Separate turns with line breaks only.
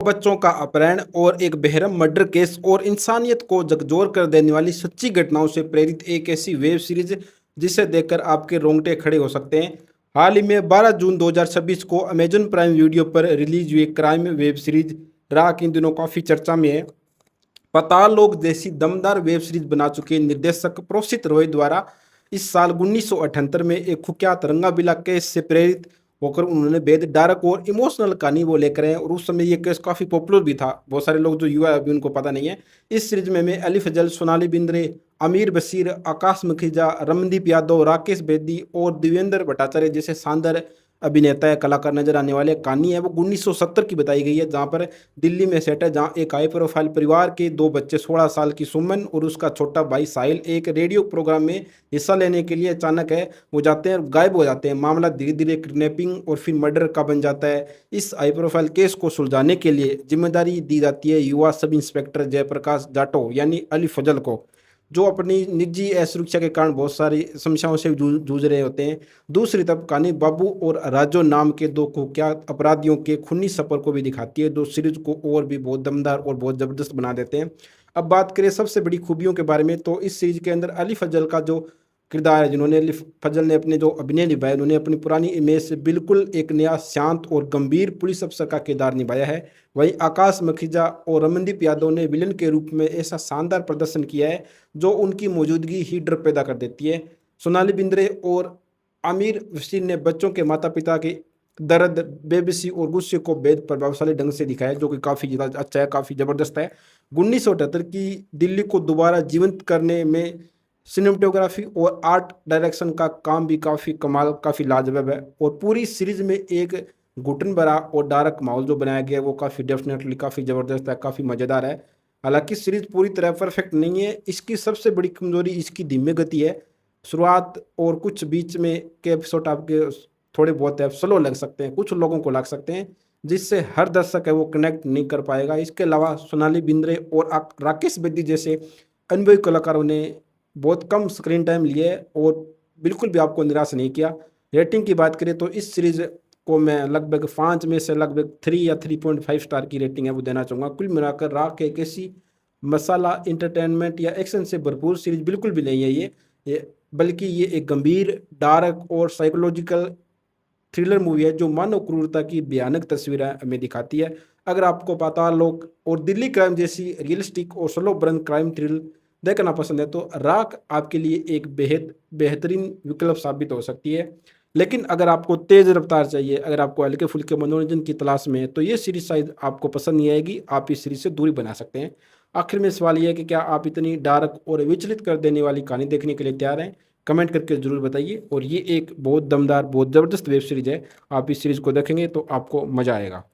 बच्चों का अपहरण और एक बेरहम मर्डर केस और इंसानियत को झकझोर कर देने वाली सच्ची घटनाओं से प्रेरित एक ऐसी वेब सीरीज जिसे देखकर आपके रोंगटे खड़े हो सकते हैं। हाल ही में 12 जून 2026 को अमेजन प्राइम वीडियो पर रिलीज हुई क्राइम वेब सीरीज राख इन दिनों काफ़ी चर्चा में है। पाताल लोक जैसी दमदार वेब सीरीज बना चुके निर्देशक प्रोसित रॉय द्वारा इस साल 1978 में एक कुख्यात रंगाबिला केस से प्रेरित होकर उन्होंने बेहद डार्क और इमोशनल कहानी वो लेकर आए और उस समय ये केस काफ़ी पॉपुलर भी था। बहुत सारे लोग जो युवा है अभी उनको पता नहीं है। इस सीरीज में मैं अली फजल, सोनाली बिंद्रे, आमिर बशीर, आकाश मुखीजा, रमनदीप यादव, राकेश बेदी और देवेंद्र भट्टाचार्य जैसे शानदार अभिनेता या कलाकार नजर आने वाले। कहानी है वो 1970 की बताई गई है, जहाँ पर दिल्ली में सेट है, जहाँ एक हाई प्रोफाइल परिवार के दो बच्चे 16 साल की सुमन और उसका छोटा भाई साहिल एक रेडियो प्रोग्राम में हिस्सा लेने के लिए अचानक है वो जाते हैं और गायब हो जाते हैं। मामला धीरे धीरे किडनैपिंग और फिर मर्डर का बन जाता है। इस हाई प्रोफाइल केस को सुलझाने के लिए जिम्मेदारी दी जाती है युवा सब इंस्पेक्टर जयप्रकाश जाटो यानी अली फजल को, जो अपनी निजी असुरक्षा के कारण बहुत सारी समस्याओं से जूझ रहे होते हैं। दूसरी तरफ कहानी बाबू और राजो नाम के दो कुख्यात अपराधियों के खूनी सफर को भी दिखाती है, जो सीरीज को और भी बहुत दमदार और बहुत ज़बरदस्त बना देते हैं। अब बात करें सबसे बड़ी खूबियों के बारे में, तो इस सीरीज के अंदर अली फजल का जो किरदार है, जिन्होंने अली फजल ने अपने जो अभिनय निभाया, उन्होंने अपनी पुरानी इमेज से बिल्कुल एक नया शांत और गंभीर पुलिस अफसर का किरदार निभाया है। वहीं आकाश मखीजा और रमनदीप यादव ने विलन के रूप में ऐसा शानदार प्रदर्शन किया है जो उनकी मौजूदगी ही डर पैदा कर देती है। सोनाली बिंद्रे और आमिर वसीर ने बच्चों के माता पिता के दर्द, बेबसी और गुस्से को बेहद प्रभावशाली ढंग से दिखाया, जो कि काफ़ी ज़्यादा अच्छा है, काफ़ी ज़बरदस्त है। 1978 की दिल्ली को दोबारा जीवंत करने में सिनेमेटोग्राफी और आर्ट डायरेक्शन का काम भी काफ़ी कमाल, काफ़ी लाजवाब है। और पूरी सीरीज में एक घुटन भरा और डार्क माहौल जो बनाया गया है वो काफ़ी डेफिनेटली काफ़ी ज़बरदस्त है, काफ़ी मज़ेदार है। हालांकि सीरीज पूरी तरह परफेक्ट नहीं है, इसकी सबसे बड़ी कमजोरी इसकी धीमी गति है। शुरुआत और कुछ बीच में के एपिसोड आपके थोड़े बहुत है स्लो लग सकते हैं, कुछ लोगों को लग सकते हैं, जिससे हर दर्शक है वो कनेक्ट नहीं कर पाएगा। इसके अलावा सोनाली बिंद्रे और राकेश बेदी जैसे अनुभवी कलाकारों ने बहुत कम स्क्रीन टाइम लिए और बिल्कुल भी आपको निराश नहीं किया। रेटिंग की बात करें तो इस सीरीज को मैं लगभग 5 में से लगभग 3 या 3.5 स्टार की रेटिंग है वो देना चाहूँगा। कुल मिलाकर राख एक ऐसी मसाला इंटरटेनमेंट या एक्शन से भरपूर सीरीज बिल्कुल भी नहीं है बल्कि ये एक गंभीर, डार्क और साइकोलॉजिकल थ्रिलर मूवी है जो मानव क्रूरता की भयानक तस्वीरें हमें दिखाती है। अगर आपको पाताल लोक और दिल्ली क्राइम जैसी रियलिस्टिक और स्लो बर्न क्राइम थ्रिल देखना पसंद है तो राख आपके लिए एक बेहद बेहतरीन विकल्प साबित हो सकती है। लेकिन अगर आपको तेज़ रफ्तार चाहिए, अगर आपको हल्के फुल्के मनोरंजन की तलाश में है तो ये सीरीज शायद आपको पसंद नहीं आएगी, आप इस सीरीज से दूरी बना सकते हैं। आखिर में सवाल ये है कि क्या आप इतनी डार्क और विचलित कर देने वाली कहानी देखने के लिए तैयार हैं? कमेंट करके ज़रूर बताइए। और ये एक बहुत दमदार, बहुत ज़बरदस्त वेब सीरीज़ है, आप इस सीरीज़ को देखेंगे तो आपको मज़ा आएगा।